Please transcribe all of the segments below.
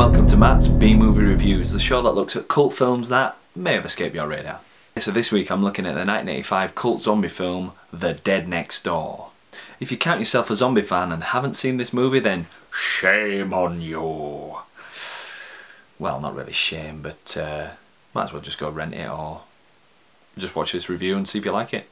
welcome to Matt's B-Movie Reviews, the show that looks at cult films that may have escaped your radar. So this week I'm looking at the 1985 cult zombie film, The Dead Next Door. If you count yourself a zombie fan and haven't seen this movie, then shame on you. Well, not really shame, but might as well just go rent it or just watch this review and see if you like it.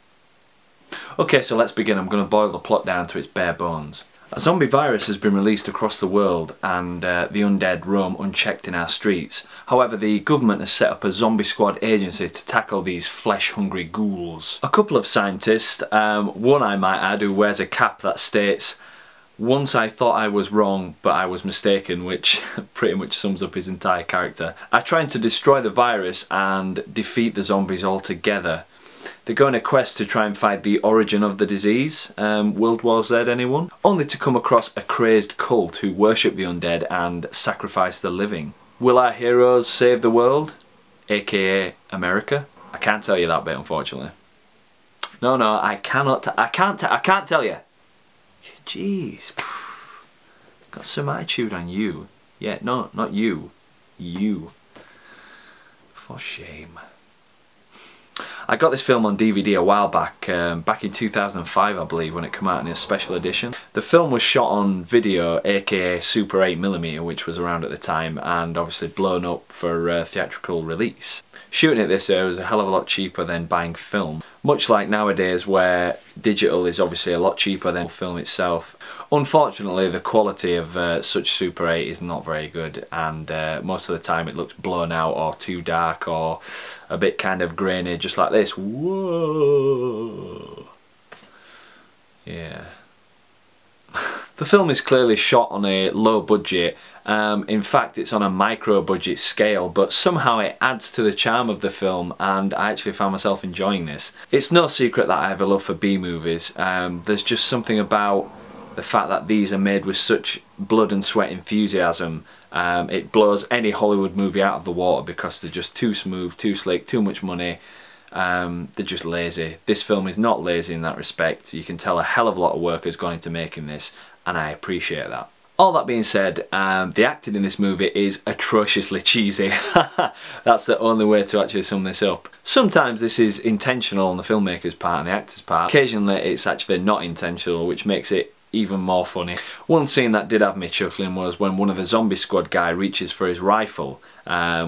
Okay, so let's begin. I'm going to boil the plot down to its bare bones. A zombie virus has been released across the world and the undead roam unchecked in our streets. However, the government has set up a zombie squad agency to tackle these flesh-hungry ghouls. A couple of scientists, one I might add, who wears a cap that states, "Once I thought I was wrong, but I was mistaken," which pretty much sums up his entire character, are trying to destroy the virus and defeat the zombies altogether. They go on a quest to try and find the origin of the disease, World War Z anyone? Only to come across a crazed cult who worship the undead and sacrifice the living. Will our heroes save the world? AKA America? I can't tell you that bit, unfortunately. No, I can't tell you. Jeez. Got some attitude on you. Yeah, no, not you. You. For shame. I got this film on DVD a while back, back in 2005 I believe, when it came out in a special edition. The film was shot on video, aka Super 8mm, which was around at the time, and obviously blown up for theatrical release. Shooting it this way was a hell of a lot cheaper than buying film. Much like nowadays where digital is obviously a lot cheaper than film itself. Unfortunately, the quality of such Super 8 is not very good, and most of the time it looks blown out or too dark or a bit kind of grainy, just like this. Whoa. Yeah. The film is clearly shot on a low budget. In fact, it's on a micro budget scale, but somehow it adds to the charm of the film, and I actually found myself enjoying this. It's no secret that I have a love for B-movies. There's just something about the fact that these are made with such blood and sweat enthusiasm. It blows any Hollywood movie out of the water because they're just too smooth, too slick, too much money. They're just lazy. This film is not lazy in that respect. You can tell a hell of a lot of work has gone into making this, and I appreciate that. All that being said, the acting in this movie is atrociously cheesy. That's the only way to actually sum this up. Sometimes this is intentional on the filmmaker's part and the actor's part. Occasionally it's actually not intentional, which makes it even more funny. One scene that did have me chuckling was when one of the zombie squad guy reaches for his rifle,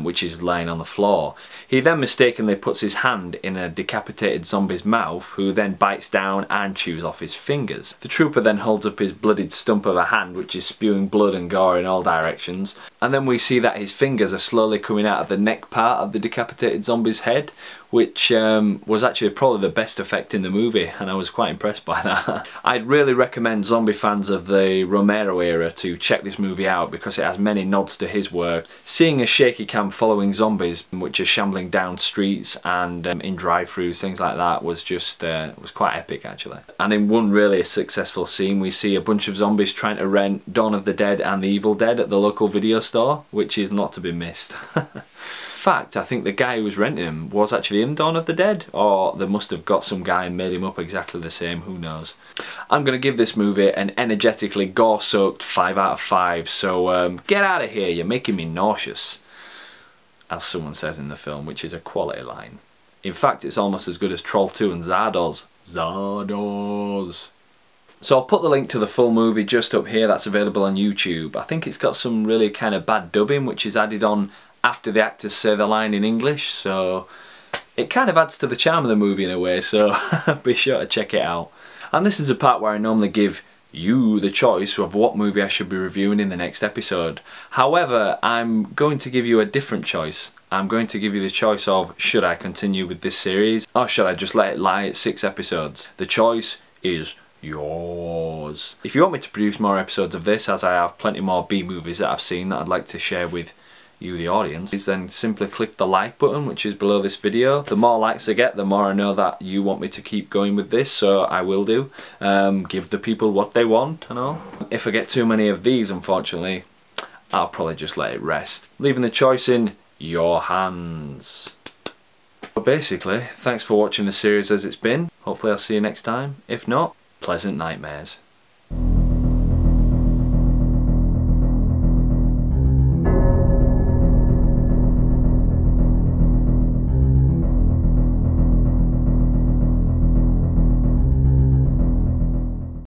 which is lying on the floor. He then mistakenly puts his hand in a decapitated zombie's mouth, who then bites down and chews off his fingers. The trooper then holds up his bloodied stump of a hand, which is spewing blood and gore in all directions, and then we see that his fingers are slowly coming out of the neck part of the decapitated zombie's head, which was actually probably the best effect in the movie, and I was quite impressed by that. I'd really recommend zombie fans of the Romero era to check this movie out because it has many nods to his work. Seeing a shaky cam following zombies which are shambling down streets and in drive-thrus, things like that, was just was quite epic actually. And in one really successful scene we see a bunch of zombies trying to rent Dawn of the Dead and The Evil Dead at the local video store, which is not to be missed. In fact, I think the guy who was renting him was actually in Dawn of the Dead, or they must have got some guy and made him up exactly the same, who knows. I'm going to give this movie an energetically gore-soaked 5 out of 5, so get out of here, you're making me nauseous, as someone says in the film, which is a quality line. In fact, it's almost as good as Troll 2 and Zardoz. Zardoz. So I'll put the link to the full movie just up here. That's available on YouTube. I think it's got some really kind of bad dubbing, which is added on after the actors say the line in English, so it kind of adds to the charm of the movie in a way, so be sure to check it out. And this is the part where I normally give you the choice of what movie I should be reviewing in the next episode. However, I'm going to give you a different choice. I'm going to give you the choice of, should I continue with this series or should I just let it lie at 6 episodes? The choice is yours. If you want me to produce more episodes of this, as I have plenty more B-movies that I've seen that I'd like to share with you, the audience, then simply click the like button, which is below this video. The more likes I get, the more I know that you want me to keep going with this, so I will do. Give the people what they want and all. If I get too many of these, unfortunately, I'll probably just let it rest, leaving the choice in your hands. But basically, thanks for watching the series as it's been. Hopefully I'll see you next time. If not, pleasant nightmares.